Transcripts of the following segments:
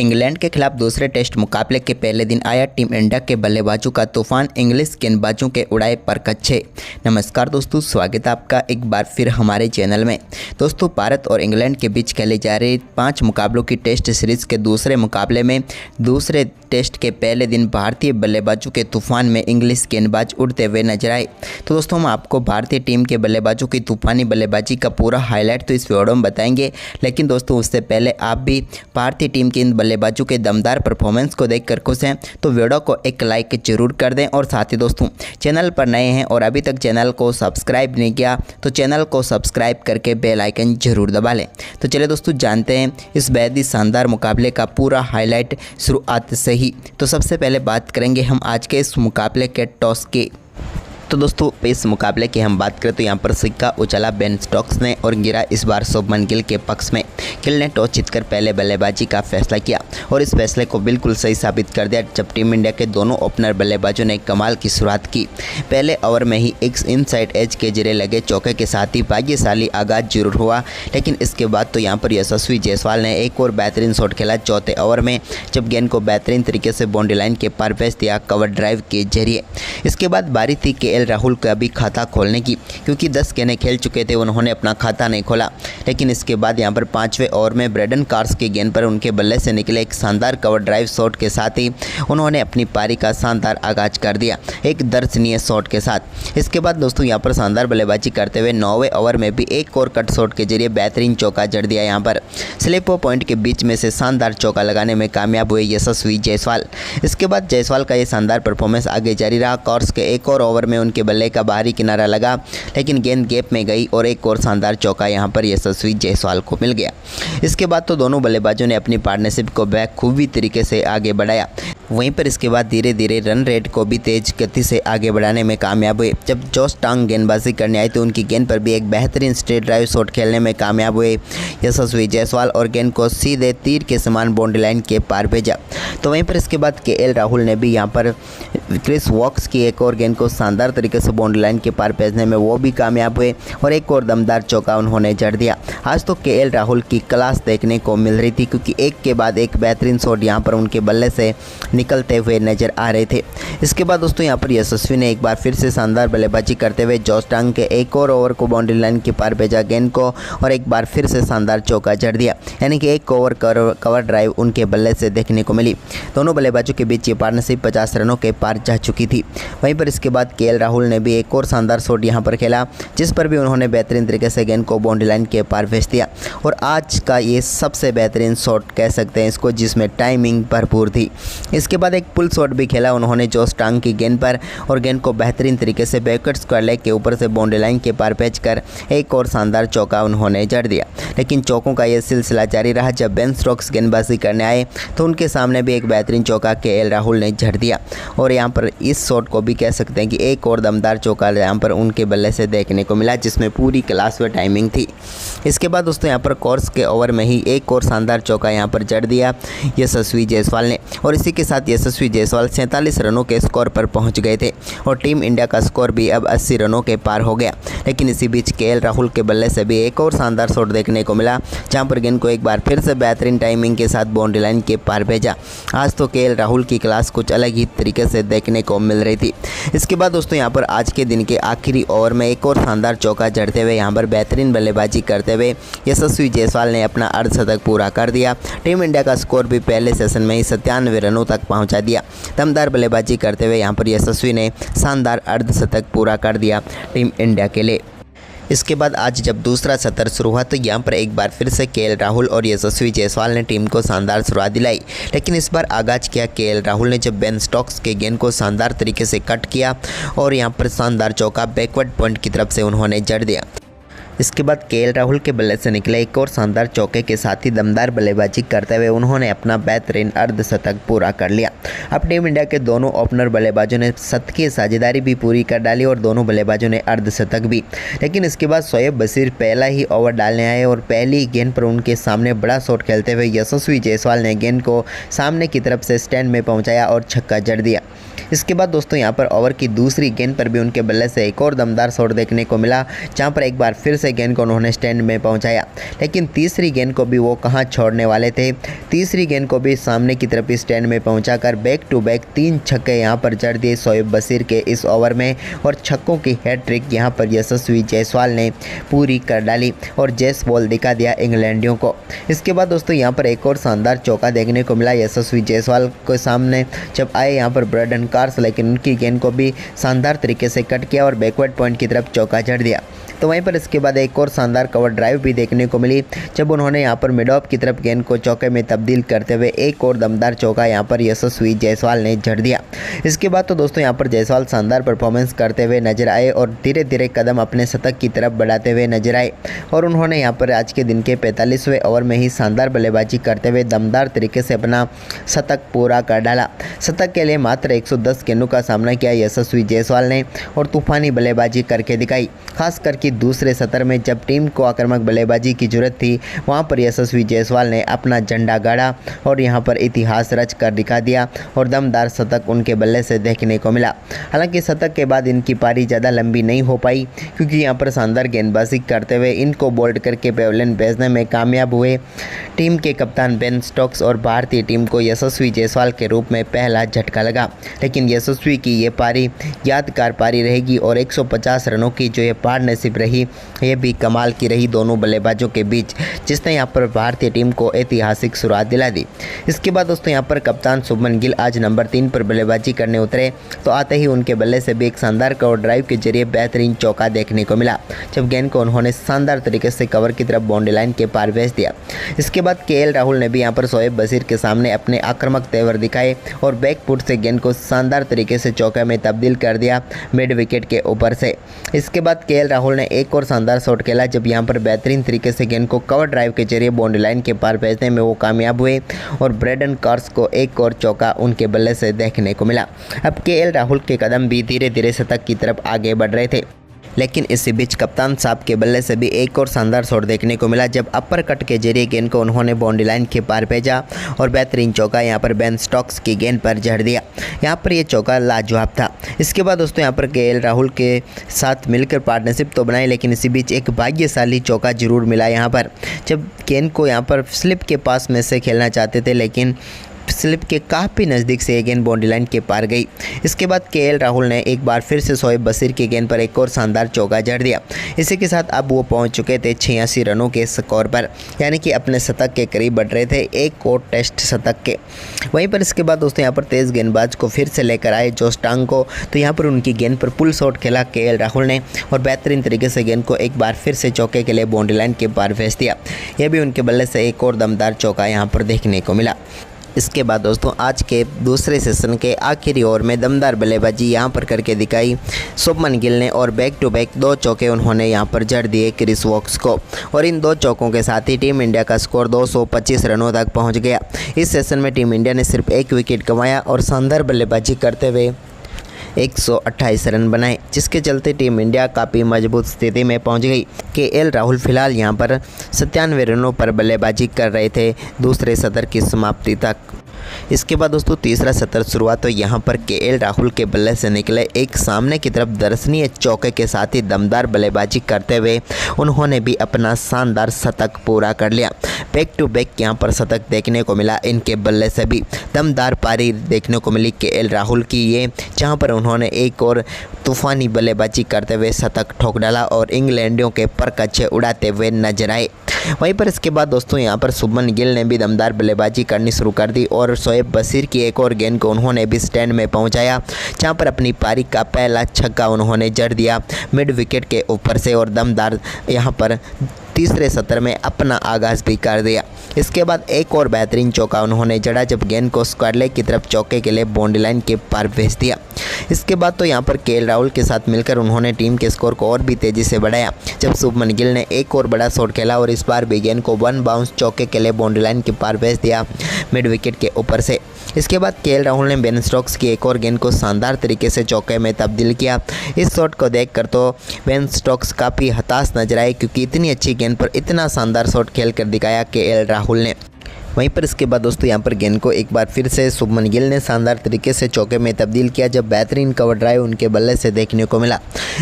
England के खिलाफ दूसरे टेस्ट मुकाबले के पहले दिन आया टीम इंडिया के बल्लेबाजों का तूफान, इंग्लिश गेंदबाजों के उड़ाए परकच्छे। नमस्कार दोस्तों, स्वागत है आपका एक बार फिर हमारे चैनल में। दोस्तों, भारत और इंग्लैंड के बीच खेले जा रहे 5 मुकाबलों की टेस्ट सीरीज़ के दूसरे मुकाबले में दूसरे टेस्ट के पहले दिन भारतीय बल्लेबाजों के तूफान में इंग्लिश गेंदबाज उड़ते हुए नजर आए। तो दोस्तों, हम आपको भारतीय टीम के बल्लेबाजों की तूफानी बल्लेबाजी का पूरा हाईलाइट तो इस वीडियो में बताएंगे, लेकिन दोस्तों उससे पहले आप भी भारतीय टीम के इन बल्लेबाजों के दमदार परफॉर्मेंस को देखकर खुश हैं तो वीडियो को एक लाइक जरूर कर दें। और साथ ही दोस्तों, चैनल पर नए हैं और अभी तक चैनल को सब्सक्राइब नहीं किया तो चैनल को सब्सक्राइब करके बेल आइकन जरूर दबा लें। तो चलिए दोस्तों, जानते हैं इस बेहद ही शानदार मुकाबले का पूरा हाईलाइट शुरुआत से ही। तो सबसे पहले बात करेंगे हम आज के इस मुकाबले के टॉस की। तो दोस्तों, इस मुकाबले की हम बात करें तो यहाँ पर सिक्का उछला बेन स्टोक्स ने और गिरा इस बार शुभमन गिल के पक्ष में। गिल ने टॉस जीतकर पहले बल्लेबाजी का फैसला किया और इस फैसले को बिल्कुल सही साबित कर दिया जब टीम इंडिया के दोनों ओपनर बल्लेबाजों ने कमाल की शुरुआत की। पहले ओवर में ही एक इनसाइड एज के जरिए लगे चौके के साथ ही भाग्यशाली आगाज जरूर हुआ, लेकिन इसके बाद तो यहाँ पर यशस्वी जायसवाल ने एक और बेहतरीन शॉट खेला चौथे ओवर में, जब गेंद को बेहतरीन तरीके से बाउंड्री लाइन के पार भेज दिया कवर ड्राइव के जरिए। इसके बाद बारी थी के राहुल का भी खाता खोलने की, क्योंकि 10 गेंदें खेल चुके थे, उन्होंने अपना खाता नहीं खोला। लेकिन इसके बाद यहां पर 5वें ओवर में ब्रेडन कार्स की गेंद पर उनके बल्ले से निकले एक शानदार कवर ड्राइव शॉट के साथ ही उन्होंने अपनी पारी का शानदार आगाज कर दिया एक दर्शनीय शॉट के साथ। इसके बाद दोस्तों, यहां पर शानदार बल्लेबाजी करते हुए 9वें ओवर में भी एक और कट शॉट के जरिए बेहतरीन चौका जड़ दिया। यहां पर स्लिप पॉइंट के बीच में से शानदार चौका लगाने में कामयाब हुए यशस्वी जायसवाल। इसके बाद जायसवाल का यह शानदार परफॉर्मेंस आगे जारी रहा। कार्स के एक और ओवर में उनके बल्ले का बाहरी किनारा लगा, लेकिन गेंद गैप में गई और एक और शानदार चौका यहां पर यशस्वी जायसवाल को मिल गया। इसके बाद तो दोनों बल्लेबाजों ने अपनी पार्टनरशिप को बखूबी तरीके से आगे बढ़ाया। वहीं पर इसके बाद धीरे धीरे रन रेट को भी तेज गति से आगे बढ़ाने में कामयाब हुए। जब जॉस टांग गेंदबाजी करने आए तो उनकी गेंद पर भी एक बेहतरीन स्ट्रेट ड्राइव शॉट खेलने में कामयाब हुए यशस्वी जायसवाल और गेंद को सीधे तीर के समान बाउंड्री लाइन के पार भेजा। तो वहीं पर इसके बाद के राहुल ने भी यहां पर क्रिस वॉक्स की एक और गेंद को शानदार तरीके से बाउंड्री लाइन के पार भेजने में वो भी कामयाब हुए और एक और दमदार चौका उन्होंने जड़ दिया। आज तो के राहुल की क्लास देखने को मिल रही थी, क्योंकि एक के बाद एक बेहतरीन शॉट यहां पर उनके बल्ले से निकलते हुए नजर आ रहे थे। इसके बाद दोस्तों, यहां पर यशस्वी ने एक बार फिर से शानदार बल्लेबाजी करते हुए जॉस टांग के एक और ओवर को बाउंड्री लाइन के पार भेजा गेंद को और एक बार फिर से शानदार चौका जड़ दिया, यानी कि एक ओवर कवर ड्राइव उनके बल्ले से देखने को मिली। दोनों बल्लेबाजों के बीच ये पार्टनरशिप 50 रनों के पार जा चुकी थी। वहीं पर इसके बाद के राहुल ने भी एक और शानदार शॉट यहां पर खेला, जिस पर भी उन्होंने बेहतरीन तरीके से गेंद को बाउंड्री लाइन के पार भेज दिया और आज का ये सबसे बेहतरीन शॉट कह सकते हैं इसको, जिसमें टाइमिंग भरपूर थी। इसके बाद एक पुल शॉट भी खेला उन्होंने जॉस टांग की गेंद पर और गेंद को बेहतरीन तरीके से बैकवर्ड स्क्वायर लेग के ऊपर से बाउंड्री लाइन के पार भेजकर एक और शानदार चौका उन्होंने जड़ दिया। लेकिन चौकों का यह सिलसिला जारी रहा। जब बेन स्टोक्स गेंदबाजी करने आए तो उनके सामने भी एक बेहतरीन चौका के राहुल ने जड़ दिया और यहाँ पर इस शॉट को भी कह सकते हैं कि एक और दमदार चौका यहाँ पर उनके बल्ले से देखने को मिला, जिसमें पूरी क्लास व टाइमिंग थी। इसके बाद दोस्तों, यहाँ पर कोर्स के ओवर में ही एक और शानदार चौका यहाँ पर जड़ दिया यशस्वी जायसवाल ने और इसी के साथ यशस्वी जायसवाल 47 रनों के स्कोर पर पहुंच गए थे और टीम इंडिया का स्कोर भी अब 80 रनों के पार हो गया। लेकिन इसी बीच के राहुल के बल्ले से भी एक और शानदार शॉट देखने को मिला, जहां पर गेंद को एक बार फिर से बेहतरीन टाइमिंग के साथ बाउंड्री लाइन के पार भेजा। आज तो के राहुल की क्लास कुछ अलग ही तरीके से देखने को मिल रही थी। इसके बाद दोस्तों, यहाँ पर आज के दिन के आखिरी ओवर में एक और शानदार चौका जड़ते हुए यहाँ पर बेहतरीन बल्लेबाजी करते हुए यशस्वी जायसवाल ने अपना अर्धशतक पूरा कर दिया। टीम इंडिया का स्कोर भी पहले सेशन में ही 97 रनों तक पहुंचा दिया। दमदार बल्लेबाजी करते हुए यहाँ पर यशस्वी ने शानदार अर्धशतक पूरा कर दिया टीम इंडिया के लिए। इसके बाद आज जब दूसरा सत्र शुरू हुआ तो यहाँ पर एक बार फिर से के राहुल और यशस्वी जायसवाल ने टीम को शानदार शुरुआत दिलाई। लेकिन इस बार आगाज किया के राहुल ने, जब बेन स्टोक्स के गेंद को शानदार तरीके से कट किया और यहाँ पर शानदार चौका बैकवर्ड पॉइंट की तरफ से उन्होंने जड़ दिया। इसके बाद के राहुल के बल्ले से निकले एक और शानदार चौके के साथ ही दमदार बल्लेबाजी करते हुए उन्होंने अपना बेहतरीन अर्धशतक पूरा कर लिया। अब टीम इंडिया के दोनों ओपनर बल्लेबाजों ने शतकीय साझेदारी भी पूरी कर डाली और दोनों बल्लेबाजों ने अर्धशतक भी। लेकिन इसके बाद शोएब बशीर पहला ही ओवर डालने आए और पहली गेंद पर उनके सामने बड़ा शॉट खेलते हुए यशस्वी जायसवाल ने गेंद को सामने की तरफ से स्टैंड में पहुंचाया और छक्का जड़ दिया। इसके बाद दोस्तों, यहाँ पर ओवर की दूसरी गेंद पर भी उनके बल्ले से एक और दमदार शॉट देखने को मिला, जहाँ पर एक बार फिर से से गेंद को उन्होंने स्टैंड में पहुंचाया, लेकिन तीसरी गेंद को भी वो कहां छोड़ने वाले थे। तीसरी गेंद को भी सामने की तरफ स्टैंड में पहुंचाकर बैक टू बैक 3 छक्के यहां पर जड़ दिए शोएब बशीर के इस ओवर में, और छक्कों की हैट्रिक यहां पर यशस्वी जायसवाल ने पूरी कर डाली और जेस बॉल दिखा दिया इंग्लैंडियों को। इसके बाद दोस्तों यहां पर एक और शानदार चौका देखने को मिला यशस्वी जायसवाल के सामने जब आए यहां पर ब्रैडन कार्स, लेकिन उनकी गेंद को भी शानदार तरीके से कट किया और बैकवर्ड पॉइंट की तरफ चौका जड़ दिया। तो वहीं पर इसके बाद एक और शानदार कवर ड्राइव भी देखने को मिली जब उन्होंने यहां पर मिड ऑफ की तरफ गेंद को चौके में तब्दील करते हुए एक और दमदार चौका यहां पर यशस्वी जायसवाल ने जड़ दिया। इसके बाद तो दोस्तों यहां पर जायसवाल शानदार परफॉर्मेंस करते हुए नजर आए और धीरे धीरे कदम अपने शतक की तरफ बढ़ाते हुए नजर आए, और उन्होंने यहां पर आज के दिन के 45वें ओवर में ही शानदार बल्लेबाजी करते हुए दमदार तरीके से अपना शतक पूरा कर डाला। शतक के लिए मात्र 110 गेंदों का सामना किया यशस्वी जायसवाल ने और तूफानी बल्लेबाजी करके दिखाई। खास करके दूसरे सत्र में जब टीम को आक्रामक बल्लेबाजी की जरूरत थी वहां पर यशस्वी जायसवाल ने अपना झंडा गाड़ा और यहां पर इतिहास रच कर दिखा दिया और दमदार शतक उनके बल्ले से देखने को मिला। हालांकि शतक के बाद इनकी पारी ज़्यादा लंबी नहीं हो पाई क्योंकि यहां पर शानदार गेंदबाजी करते हुए इनको बोल्ड करके पेविलियन भेजने में कामयाब हुए टीम के कप्तान बेन स्टोक्स, और भारतीय टीम को यशस्वी जायसवाल के रूप में पहला झटका लगा। लेकिन यशस्वी की ये पारी यादगार पारी रहेगी और 150 रनों की जो ये पार्टनरशिप रही ये भी कमाल की रही दोनों बल्लेबाजों के बीच, जिसने यहाँ पर भारतीय टीम को ऐतिहासिक शुरुआत दिला दी। इसके बाद दोस्तों यहाँ पर कप्तान शुभमन गिल आज नंबर 3 पर बल्लेबाजी करने उतरे तो आते ही उनके बल्ले से भी एक शानदार कवर ड्राइव के जरिए बेहतरीन चौका देखने को मिला जब गेंद को उन्होंने शानदार तरीके से कवर की तरफ बाउंड्री लाइन के पार भेज दिया। इसके बाद केएल राहुल ने भी यहाँ पर शोएब बशीर के सामने अपने आक्रामक तेवर दिखाए और बैक फुट से गेंद को शानदार तरीके से चौके में तब्दील कर दिया मिड विकेट के ऊपर से। इसके बाद केएल राहुल ने एक और शानदार शॉट खेला जब यहां पर बेहतरीन तरीके से गेंद को कवर ड्राइव के जरिए बाउंड्री लाइन के पार भेजने में वो कामयाब हुए और ब्रैडन कार्स को एक और चौका उनके बल्ले से देखने को मिला। अब केएल राहुल के कदम भी धीरे धीरे शतक की तरफ आगे बढ़ रहे थे, लेकिन इसी बीच कप्तान साहब के बल्ले से भी एक और शानदार शॉट देखने को मिला जब अपर कट के जरिए गेंद को उन्होंने बाउंड्री लाइन के पार भेजा और बेहतरीन चौका यहां पर बेन स्टोक्स की गेंद पर जड़ दिया। यहां पर ये चौका लाजवाब था। इसके बाद दोस्तों यहां पर केएल राहुल के साथ मिलकर पार्टनरशिप तो बनाई, लेकिन इसी बीच एक भाग्यशाली चौका जरूर मिला यहां पर जब गेंद को यहां पर स्लिप के पास में से खेलना चाहते थे, लेकिन स्लिप के काफ़ी नज़दीक से ये गेंद बाउंड्री लाइन के पार गई। इसके बाद केएल राहुल ने एक बार फिर से शोएब बशीर की गेंद पर एक और शानदार चौका जड़ दिया। इसी के साथ अब वो पहुंच चुके थे 86 रनों के स्कोर पर, यानी कि अपने शतक के करीब बढ़ रहे थे एक और टेस्ट शतक के। वहीं पर इसके बाद दोस्तों यहाँ पर तेज़ गेंदबाज को फिर से लेकर आए जोश टांग को, तो यहाँ पर उनकी गेंद पर पुल शॉट खेला केएल राहुल ने और बेहतरीन तरीके से गेंद को एक बार फिर से चौके के लिए बाउंड्री लाइन के पार भेज दिया। यह भी उनके बल्ले से एक और दमदार चौका यहाँ पर देखने को मिला। इसके बाद दोस्तों आज के दूसरे सेशन के आखिरी ओवर में दमदार बल्लेबाजी यहां पर करके दिखाई शुभमन गिल ने और बैक टू बैक 2 चौके उन्होंने यहां पर जड़ दिए क्रिस वोक्स को, और इन 2 चौकों के साथ ही टीम इंडिया का स्कोर 225 रनों तक पहुंच गया। इस सेशन में टीम इंडिया ने सिर्फ 1 विकेट गंवाया और शानदार बल्लेबाजी करते हुए 128 रन बनाए, जिसके चलते टीम इंडिया काफ़ी मजबूत स्थिति में पहुंच गई। केएल राहुल फिलहाल यहां पर 97 रनों पर बल्लेबाजी कर रहे थे दूसरे सत्र की समाप्ति तक। इसके बाद दोस्तों तीसरा सत्र शुरुआत तो यहाँ पर केएल राहुल के बल्ले से निकले एक सामने की तरफ दर्शनीय चौके के साथ ही दमदार बल्लेबाजी करते हुए उन्होंने भी अपना शानदार शतक पूरा कर लिया। बैक टू बैक यहाँ पर शतक देखने को मिला इनके बल्ले से भी दमदार पारी देखने को मिली केएल राहुल की ये, जहाँ पर उन्होंने एक और तूफानी बल्लेबाजी करते हुए शतक ठोक डाला और इंग्लैंडियों के पर कच्चे उड़ाते हुए नजर आए। वहीं पर इसके बाद दोस्तों यहाँ पर शुभमन गिल ने भी दमदार बल्लेबाजी करनी शुरू कर दी और शोएब बशीर की एक और गेंद को उन्होंने भी स्टैंड में पहुंचाया, जहां पर अपनी पारी का पहला छक्का उन्होंने जड़ दिया मिड विकेट के ऊपर से और दमदार यहां पर तीसरे सत्र में अपना आगाज़ भी कर दिया। इसके बाद एक और बेहतरीन चौका उन्होंने जड़ा जब गेंद को स्क्वायर लेग की तरफ चौके के लिए बाउंड्री लाइन के पार भेज दिया। इसके बाद तो यहाँ पर केएल राहुल के साथ मिलकर उन्होंने टीम के स्कोर को और भी तेज़ी से बढ़ाया जब शुभमन गिल ने एक और बड़ा शॉट खेला और इस बार भी गेंद को 1 बाउंस चौके के लिए बाउंड्री लाइन के पार भेज दिया मिड विकेट के ऊपर से। इसके बाद केएल राहुल ने बेन स्टोक्स की एक और गेंद को शानदार तरीके से चौके में तब्दील किया। इस शॉट को देखकर तो बेन स्टोक्स काफ़ी हताश नजर आए क्योंकि इतनी अच्छी गेंद पर इतना शानदार शॉट खेल कर दिखाया केएल राहुल ने। वहीं पर इसके बाद दोस्तों यहाँ पर गेंद को एक बार फिर से शुभमन गिल ने शानदार तरीके से चौके में तब्दील किया, जब बेहतरीन कवर ड्राइव उनके बल्ले से देखने को मिला।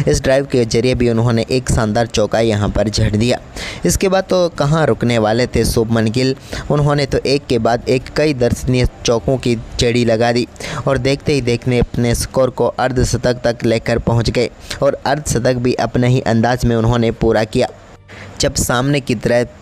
इस ड्राइव के जरिए भी उन्होंने एक शानदार चौका यहाँ पर जड़ दिया। इसके बाद तो कहाँ रुकने वाले थे शुभमन गिल, उन्होंने तो एक के बाद एक कई दर्शनीय चौकों की जड़ी लगा दी और देखते ही देखने अपने स्कोर को अर्धशतक तक लेकर पहुँच गए और अर्धशतक भी अपने ही अंदाज में उन्होंने पूरा किया, जब सामने की तरफ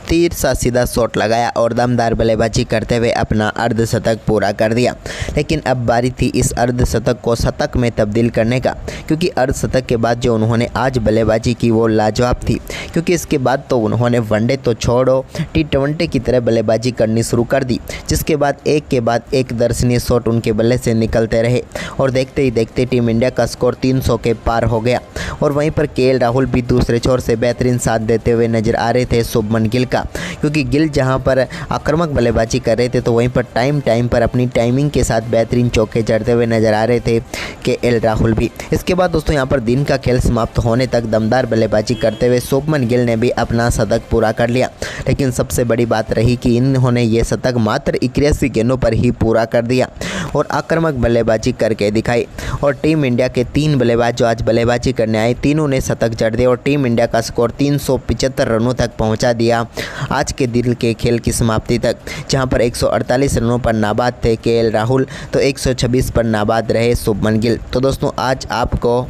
तीर सा सीधा शॉट लगाया और दमदार बल्लेबाजी करते हुए अपना अर्धशतक पूरा कर दिया। लेकिन अब बारी थी इस अर्धशतक को शतक में तब्दील करने का, क्योंकि अर्धशतक के बाद जो उन्होंने आज बल्लेबाजी की वो लाजवाब थी, क्योंकि इसके बाद तो उन्होंने वनडे तो छोड़ो T20 की तरह बल्लेबाजी करनी शुरू कर दी, जिसके बाद एक दर्शनीय शॉट उनके बल्ले से निकलते रहे और देखते ही देखते टीम इंडिया का स्कोर 300 के पार हो गया। और वहीं पर KL राहुल भी दूसरे छोर से बेहतरीन साथ देते हुए नजर आ रहे थे शुभमन गिल का, क्योंकि गिल जहां पर आक्रामक बल्लेबाजी कर रहे थे तो वहीं पर टाइम पर अपनी टाइमिंग के साथ बेहतरीन चौके जड़ते हुए नजर आ रहे थे KL राहुल भी। इसके बाद दोस्तों यहां पर दिन का खेल समाप्त होने तक दमदार बल्लेबाजी करते हुए शुभमन गिल ने भी अपना शतक पूरा कर लिया। लेकिन सबसे बड़ी बात रही कि इन्होंने ये शतक मात्र 81 गेंदों पर ही पूरा कर दिया और आक्रामक बल्लेबाजी करके दिखाई। और टीम इंडिया के 3 बल्लेबाज जो आज बल्लेबाजी करने आए, तीनों ने शतक जड़ दिए और टीम इंडिया का स्कोर 375 रनों तक पहुंचा दिया आज के दिन के खेल की समाप्ति तक, जहां पर 148 रनों पर नाबाद थे KL राहुल, तो 126 पर नाबाद रहे शुभमन गिल। तो दोस्तों आज आपको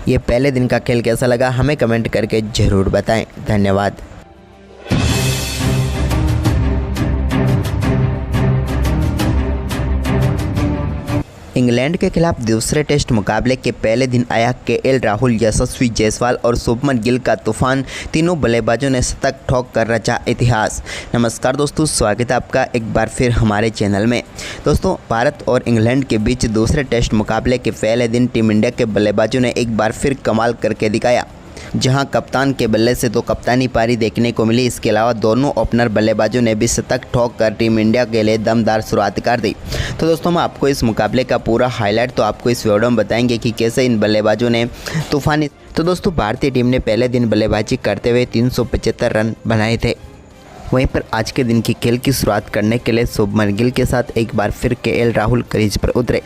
ये पहले दिन का खेल कैसा लगा हमें कमेंट करके ज़रूर बताएं। धन्यवाद। इंग्लैंड के खिलाफ दूसरे टेस्ट मुकाबले के पहले दिन आया KL राहुल, यशस्वी जायसवाल और शुभमन गिल का तूफान। तीनों बल्लेबाजों ने शतक ठोक कर रचा इतिहास। नमस्कार दोस्तों, स्वागत है आपका एक बार फिर हमारे चैनल में। दोस्तों भारत और इंग्लैंड के बीच दूसरे टेस्ट मुकाबले के पहले दिन टीम इंडिया के बल्लेबाजों ने एक बार फिर कमाल करके दिखाया, जहां कप्तान के बल्ले से तो कप्तानी पारी देखने को मिली। इसके अलावा दोनों ओपनर बल्लेबाजों ने भी शतक ठोक कर टीम इंडिया के लिए दमदार शुरुआत कर दी। तो दोस्तों हम आपको इस मुकाबले का पूरा हाईलाइट तो आपको इस वीडियो में बताएंगे कि कैसे इन बल्लेबाजों ने तूफानी। तो दोस्तों भारतीय टीम ने पहले दिन बल्लेबाजी करते हुए 375 रन बनाए थे। वहीं पर आज के दिन की खेल की शुरुआत करने के लिए शुभमन गिल के साथ एक बार फिर KL राहुल क्रीज पर उतरे।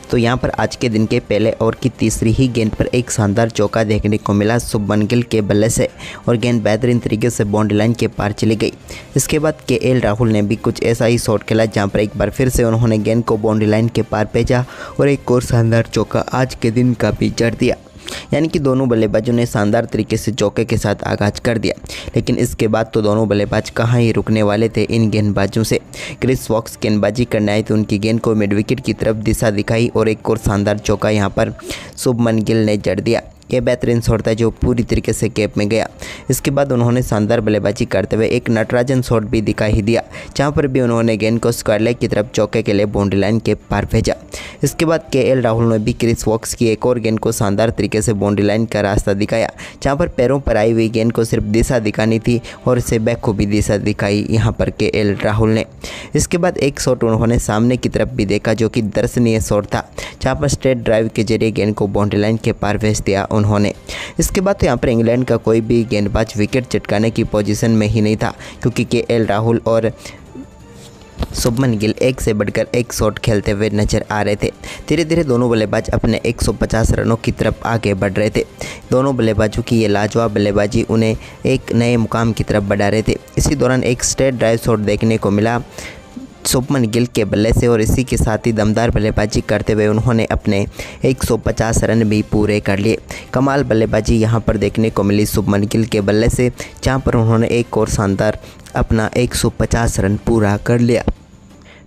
तो यहाँ पर आज के दिन के पहले ओवर की तीसरी ही गेंद पर एक शानदार चौका देखने को मिला शुभमन गिल के बल्ले से और गेंद बेहतरीन तरीके से बाउंड्री लाइन के पार चली गई। इसके बाद KL राहुल ने भी कुछ ऐसा ही शॉट खेला, जहाँ पर एक बार फिर से उन्होंने गेंद को बाउंड्री लाइन के पार भेजा और एक और शानदार चौका आज के दिन का भी जड़ दिया। यानी कि दोनों बल्लेबाजों ने शानदार तरीके से चौके के साथ आगाज कर दिया। लेकिन इसके बाद तो दोनों बल्लेबाज कहाँ ही रुकने वाले थे इन गेंदबाजों से। क्रिस वॉक्स गेंदबाजी करने आए तो उनकी गेंद को मिड विकेट की तरफ दिशा दिखाई और एक और शानदार चौका यहाँ पर शुभमन गिल ने जड़ दिया। यह बेहतरीन शॉट था जो पूरी तरीके से कैप में गया। इसके बाद उन्होंने शानदार बल्लेबाजी करते हुए एक नटराजन शॉट भी दिखाई दिया, जहां पर भी उन्होंने गेंद को स्क्वायर लेग की तरफ चौके के लिए बाउंड्री लाइन के पार भेजा। इसके बाद KL राहुल ने भी क्रिस वॉक्स की एक और गेंद को शानदार तरीके से बाउंड्री लाइन का रास्ता दिखाया, जहां पर पैरों पर आई हुई गेंद को सिर्फ दिशा दिखानी थी और इसे बखूबी दिशा दिखाई यहाँ पर KL राहुल ने। इसके बाद एक शॉट उन्होंने सामने की तरफ भी देखा जो कि दर्शनीय शॉट था, जहाँ पर स्ट्रेट ड्राइव के जरिए गेंद को बाउंड्री लाइन के पार भेज दिया उन्होंने। इसके बाद तो यहाँ पर इंग्लैंड का कोई भी गेंदबाज विकेट चटकाने की पोजीशन में ही नहीं था, क्योंकि KL राहुल और शुभमन गिल एक से बढ़कर एक शॉट खेलते हुए नजर आ रहे थे। धीरे धीरे दोनों बल्लेबाज अपने 150 रनों की तरफ आगे बढ़ रहे थे। दोनों बल्लेबाजों की ये लाजवाब बल्लेबाजी उन्हें एक नए मुकाम की तरफ बढ़ा रहे थे। इसी दौरान एक स्ट्रेट ड्राइव शॉट देखने को मिला शुभमन गिल के बल्ले से और इसी के साथ ही दमदार बल्लेबाजी करते हुए उन्होंने अपने 150 रन भी पूरे कर लिए। कमाल बल्लेबाजी यहां पर देखने को मिली शुभमन गिल के बल्ले से, जहां पर उन्होंने एक और शानदार अपना 150 रन पूरा कर लिया।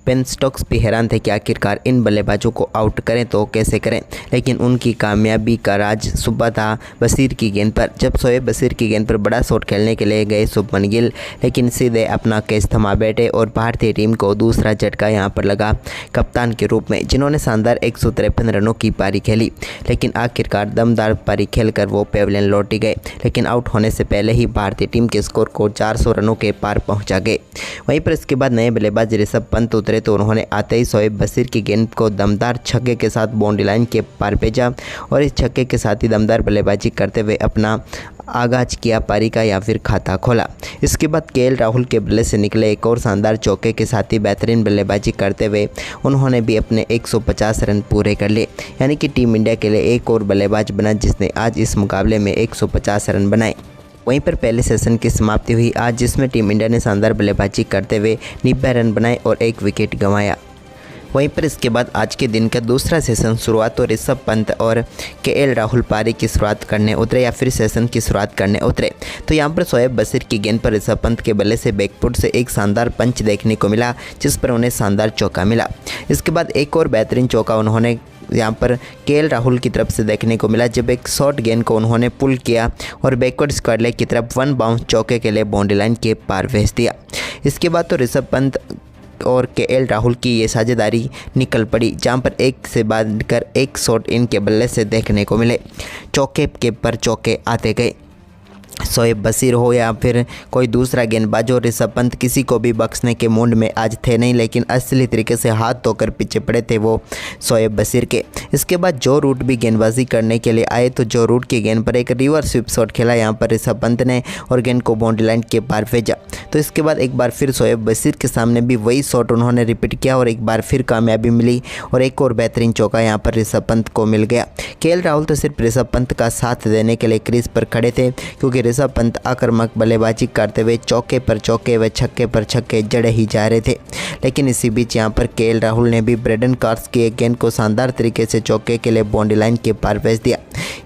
बेन स्टोक्स भी हैरान थे कि आखिरकार इन बल्लेबाजों को आउट करें तो कैसे करें, लेकिन उनकी कामयाबी का राज सुबह था बशीर की गेंद पर। जब शोएब बशीर की गेंद पर बड़ा शॉट खेलने के लिए गए शुभमन गिल, लेकिन सीधे अपना कैच थमा बैठे और भारतीय टीम को दूसरा झटका यहां पर लगा कप्तान के रूप में, जिन्होंने शानदार 153 रनों की पारी खेली। लेकिन आखिरकार दमदार पारी खेलकर वो पेविलियन लौट गए, लेकिन आउट होने से पहले ही भारतीय टीम के स्कोर को 400 रनों के पार पहुँचा गए। वहीं पर इसके बाद नए बल्लेबाज ऋषभ पंत उतरे उतरे तो उन्होंने आते ही शोएब बशीर की गेंद को दमदार छक्के के साथ बाउंड्री लाइन के पार भेजा और इस छक्के के साथ ही दमदार बल्लेबाजी करते हुए अपना आगाज किया पारी का या फिर खाता खोला। इसके बाद केएल राहुल के बल्ले से निकले एक और शानदार चौके के साथ ही बेहतरीन बल्लेबाजी करते हुए उन्होंने भी अपने 150 रन पूरे कर लिए, यानी कि टीम इंडिया के लिए एक और बल्लेबाज बना जिसने आज इस मुकाबले में 150 रन बनाए। वहीं पर पहले सेशन की समाप्ति हुई आज, जिसमें टीम इंडिया ने शानदार बल्लेबाजी करते हुए 90 रन बनाए और 1 विकेट गंवाया। वहीं पर इसके बाद आज के दिन का दूसरा सेशन शुरुआत तो ऋषभ पंत और केएल राहुल पारी की शुरुआत करने उतरे या फिर सेशन की शुरुआत करने उतरे। तो यहाँ पर शोएब बशीर की गेंद पर ऋषभ पंत के बल्ले से बैकफुट से एक शानदार पंच देखने को मिला, जिस पर उन्हें शानदार चौका मिला। इसके बाद एक और बेहतरीन चौका उन्होंने यहाँ पर केएल राहुल की तरफ से देखने को मिला, जब एक शॉर्ट गेंद को उन्होंने पुल किया और बैकवर्ड स्क्वायर लेग की तरफ 1 बाउंस चौके के लिए बाउंड्री लाइन के पार भेज दिया। इसके बाद तो ऋषभ पंत और केएल राहुल की ये साझेदारी निकल पड़ी, जहां पर एक से बढ़कर एक शॉट इनके बल्ले से देखने को मिले। चौके के पर चौके आते गए। शोएब बशीर हो या फिर कोई दूसरा गेंदबाज हो, ऋषभ पंत किसी को भी बख्शने के मूड में आज थे नहीं, लेकिन असली तरीके से हाथ धोकर पीछे पड़े थे वो शोएब बशीर के। इसके बाद जो रूट भी गेंदबाजी करने के लिए आए तो जो रूट की गेंद पर एक रिवर्स स्वीप शॉट खेला यहाँ पर ऋषभ पंत ने और गेंद को बाउंड्री लाइन के पार भेजा। तो इसके बाद एक बार फिर शोएब बशीर के सामने भी वही शॉट उन्होंने रिपीट किया और एक बार फिर कामयाबी मिली और एक और बेहतरीन चौका यहाँ पर ऋषभ पंत को मिल गया। केएल राहुल तो सिर्फ ऋषभ पंत का साथ देने के लिए क्रीज पर खड़े थे, क्योंकि ऋषभ पंत आक्रामक बल्लेबाजी करते हुए चौके पर चौके व छक्के पर छक्के जड़े ही जा रहे थे। लेकिन इसी बीच यहाँ पर केएल राहुल ने भी ब्रेडन कार्स की एक गेंद को शानदार तरीके से चौके के लिए बाउंड्री लाइन के पार भेज दिया।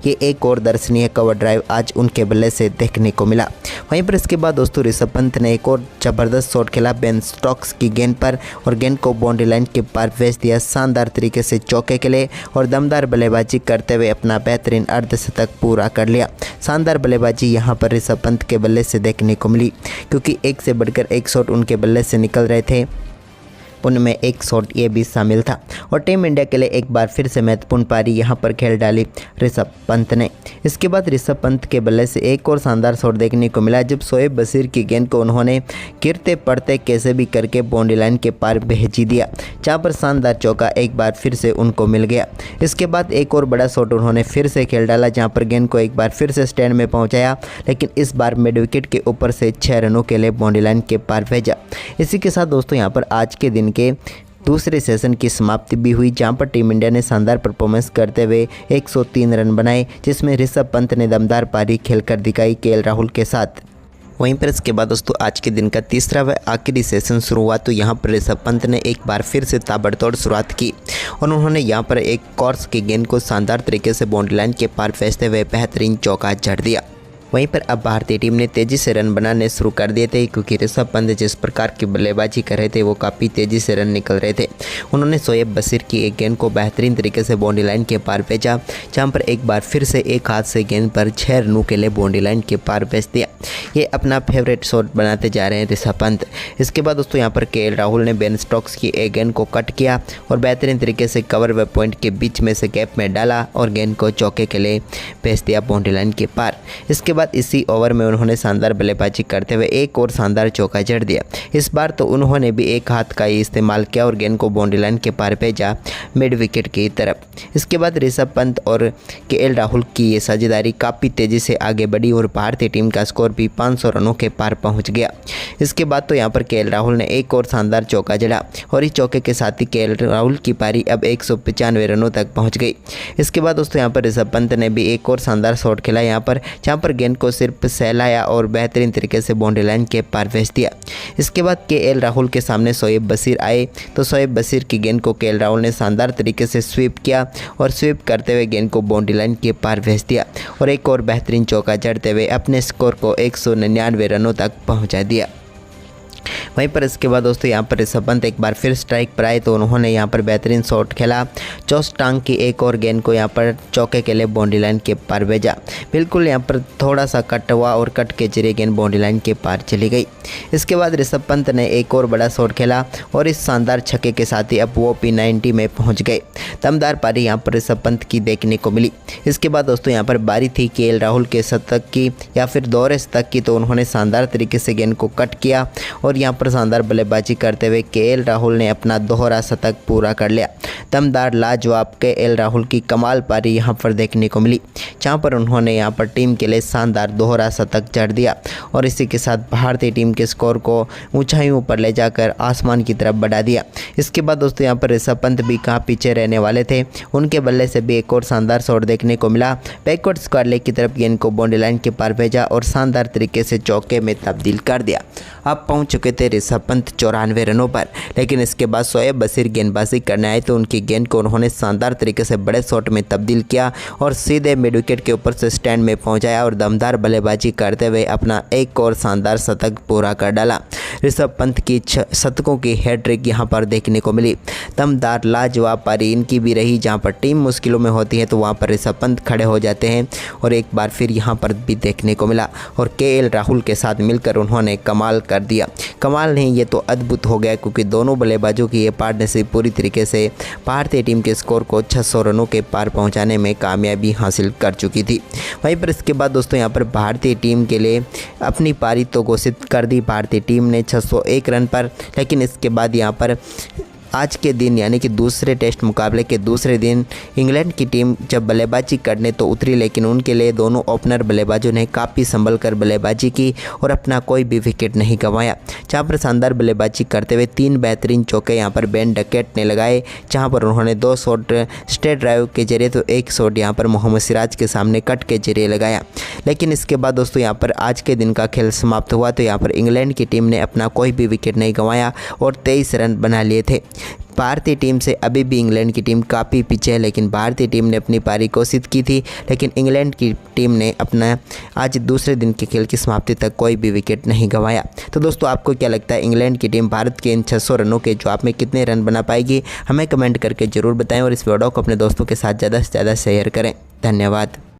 ये एक और दर्शनीय कवर ड्राइव आज उनके बल्ले से देखने को मिला। वहीं पर इसके बाद दोस्तों ऋषभ पंत ने एक और ज़बरदस्त शॉट खेला बेन स्टोक्स की गेंद पर और गेंद को बाउंड्री लाइन के पार भेज दिया शानदार तरीके से चौके के लिए और दमदार बल्लेबाजी करते हुए अपना बेहतरीन अर्धशतक पूरा कर लिया। शानदार बल्लेबाजी यहाँ पर ऋषभ पंत के बल्ले से देखने को मिली, क्योंकि एक से बढ़कर एक शॉट उनके बल्ले से निकल रहे थे, उनमें एक शॉट ये भी शामिल था। और टीम इंडिया के लिए एक बार फिर से महत्वपूर्ण पारी यहां पर खेल डाली ऋषभ पंत ने। इसके बाद ऋषभ पंत के बल्ले से एक और शानदार शॉट देखने को मिला, जब शोएब बशीर की गेंद को उन्होंने गिरते पड़ते कैसे भी करके बाउंड्री लाइन के पार भेज दिया, जहां पर शानदार चौका एक बार फिर से उनको मिल गया। इसके बाद एक और बड़ा शॉट उन्होंने फिर से खेल डाला, जहाँ पर गेंद को एक बार फिर से स्टैंड में पहुँचाया, लेकिन इस बार मिड विकेट के ऊपर से 6 रनों के लिए बाउंड्री लाइन के पार भेजा। इसी के साथ दोस्तों यहाँ पर आज के दिन के दूसरे सेशन की समाप्ति भी हुई, जहां पर टीम इंडिया ने शानदार परफॉर्मेंस करते हुए 103 रन बनाए, जिसमें ऋषभ पंत ने दमदार पारी खेलकर दिखाई केएल राहुल के साथ। वहीं पर इसके बाद दोस्तों आज के दिन का तीसरा व आखिरी सेशन शुरू हुआ, तो यहाँ पर ऋषभ पंत ने एक बार फिर से ताबड़तोड़ शुरुआत की और उन्होंने यहाँ पर एक कॉर्स की गेंद को शानदार तरीके से बाउंड्री लाइन के पार भेजते हुए बेहतरीन चौका जड़ दिया। वहीं पर अब भारतीय टीम ने तेज़ी से रन बनाने शुरू कर दिए थे, क्योंकि ऋषभ पंत जिस प्रकार की बल्लेबाजी कर रहे थे वो काफ़ी तेज़ी से रन निकल रहे थे। उन्होंने शोएब बशीर की एक गेंद को बेहतरीन तरीके से बाउंड्री लाइन के पार भेजा, जहां पर एक बार फिर से एक हाथ से गेंद पर 6 रनों के लिए बाउंड्री लाइन के पार भेज दिया। ये अपना फेवरेट शॉट बनाते जा रहे हैं ऋषभ पंत। इसके बाद दोस्तों यहाँ पर केएल राहुल ने बेन स्टोक्स की एक गेंद को कट किया और बेहतरीन तरीके से कवर व पॉइंट के बीच में से गैप में डाला और गेंद को चौके के लिए भेज दिया बाउंड्री लाइन के पार। इसके बाद इसी ओवर में उन्होंने शानदार बल्लेबाजी करते हुए एक और शानदार चौका जड़ दिया। इस बार तो उन्होंने भी एक हाथ का ही इस्तेमाल किया और गेंद को बाउंड्री लाइन के पार भेजा मिड विकेट की तरफ। इसके बाद ऋषभ पंत और केएल राहुल की ये साझेदारी काफ़ी तेज़ी से आगे बढ़ी और भारतीय टीम का स्कोर भी 500 रनों के पार पहुंच गया। इसके बाद तो यहाँ पर केएल राहुल ने एक और शानदार चौका जड़ा और इस चौके के साथ ही केएल राहुल की पारी अब 195 रनों तक पहुँच गई। इसके बाद दोस्तों यहाँ पर ऋषभ पंत ने भी एक और शानदार शॉट खेला यहाँ पर, जहाँ पर गेंद को सिर्फ सहलाया और बेहतरीन तरीके से बाउंड्री लाइन के पार भेज दिया। इसके बाद केएल राहुल के सामने शोएब बशीर आए, तो शोएब बशीर की गेंद को केएल राहुल ने शानदार तरीके से स्वीप किया और स्वीप करते हुए गेंद को बाउंड्री लाइन के पार भेज दिया और एक और बेहतरीन चौका जड़ते हुए अपने स्कोर को 199 रनों तक पहुंचा दिया। वहीं पर इसके बाद दोस्तों यहाँ पर ऋषभ पंत एक बार फिर स्ट्राइक पर आए, तो उन्होंने यहाँ पर बेहतरीन शॉट खेला। चौस टांग की एक और गेंद को यहाँ पर चौके के लिए बाउंड्री लाइन के पार भेजा। बिल्कुल यहाँ पर थोड़ा सा कट हुआ और कट के जरिए गेंद बाउंड्री लाइन के पार चली गई। इसके बाद ऋषभ पंत ने एक और बड़ा शॉट खेला और इस शानदार छक्के के साथ ही अब वो P90 में पहुँच गए। दमदार पारी यहाँ पर ऋषभ पंत की देखने को मिली। इसके बाद दोस्तों यहाँ पर बारी थी केएल राहुल के शतक की या फिर दोहरे शतक की, तो उन्होंने शानदार तरीके से गेंद को कट किया और यहाँ पर पर शानदार बल्लेबाजी करते हुए केएल राहुल ने अपना दोहरा शतक पूरा कर लिया। दमदार लाजवाब केएल राहुल की कमाल पारी यहां पर देखने को मिली, जहां पर उन्होंने यहां पर टीम के लिए शानदार दोहरा शतक जड़ दिया और इसी के साथ भारतीय टीम के स्कोर को ऊंचाइयों पर ले जाकर आसमान की तरफ बढ़ा दिया। इसके बाद दोस्तों यहां पर ऋषभ पंत भी कहाँ पीछे रहने वाले थे, उनके बल्ले से भी एक और शानदार शॉट देखने को मिला। बैकवर्ड स्क्वायर लेग की तरफ गेंद को बाउंड्री लाइन के पार भेजा और शानदार तरीके से चौके में तब्दील कर दिया। अब पहुंच चुके थे ऋषभ पंत 94 रनों पर, लेकिन इसके बाद शोएब बशीर गेंदबाजी करने आए तो उनकी गेंद को उन्होंने शानदार तरीके से बड़े शॉट में तब्दील किया और सीधे मिड विकेट के ऊपर से स्टैंड में पहुंचाया और दमदार बल्लेबाजी करते हुए अपना एक और शानदार शतक पूरा कर डाला। ऋषभ पंत की शतकों की हैट्रिक यहां पर देखने को मिली। दमदार लाजवाब पारी इनकी भी रही, जहां पर टीम मुश्किलों में होती है तो वहां पर ऋषभ पंत खड़े हो जाते हैं और एक बार फिर यहां पर भी देखने को मिला और केएल राहुल के साथ मिलकर उन्होंने कमाल कर दिया। कमाल नहीं, ये तो अद्भुत हो गया, क्योंकि दोनों बल्लेबाजों की ये पार्टनरशिप पूरी तरीके से भारतीय टीम के स्कोर को 600 रनों के पार पहुंचाने में कामयाबी हासिल कर चुकी थी। वहीं पर इसके बाद दोस्तों यहां पर भारतीय टीम के लिए अपनी पारी तो घोषित कर दी भारतीय टीम ने 601 रन पर, लेकिन इसके बाद यहां पर आज के दिन यानी कि दूसरे टेस्ट मुकाबले के दूसरे दिन इंग्लैंड की टीम जब बल्लेबाजी करने तो उतरी, लेकिन उनके लिए दोनों ओपनर बल्लेबाजों ने काफ़ी संभल कर बल्लेबाजी की और अपना कोई भी विकेट नहीं गंवाया। जहां पर शानदार बल्लेबाजी करते हुए 3 बेहतरीन चौके यहां पर बेन डकेट ने लगाए, जहां पर उन्होंने 2 शॉट स्ट्रेट ड्राइव के जरिए तो 1 शॉट यहां पर मोहम्मद सिराज के सामने कट के जरिए लगाया। लेकिन इसके बाद दोस्तों यहां पर आज के दिन का खेल समाप्त हुआ तो यहां पर इंग्लैंड की टीम ने अपना कोई भी विकेट नहीं गंवाया और 23 रन बना लिए थे। भारतीय टीम से अभी भी इंग्लैंड की टीम काफ़ी पीछे है, लेकिन भारतीय टीम ने अपनी पारी घोषित की थी, लेकिन इंग्लैंड की टीम ने अपना आज दूसरे दिन के खेल की समाप्ति तक कोई भी विकेट नहीं गंवाया। तो दोस्तों आपको क्या लगता है इंग्लैंड की टीम भारत के इन 600 रनों के जवाब में कितने रन बना पाएगी? हमें कमेंट करके ज़रूर बताएं और इस वीडियो को अपने दोस्तों के साथ ज़्यादा से ज़्यादा शेयर करें। धन्यवाद।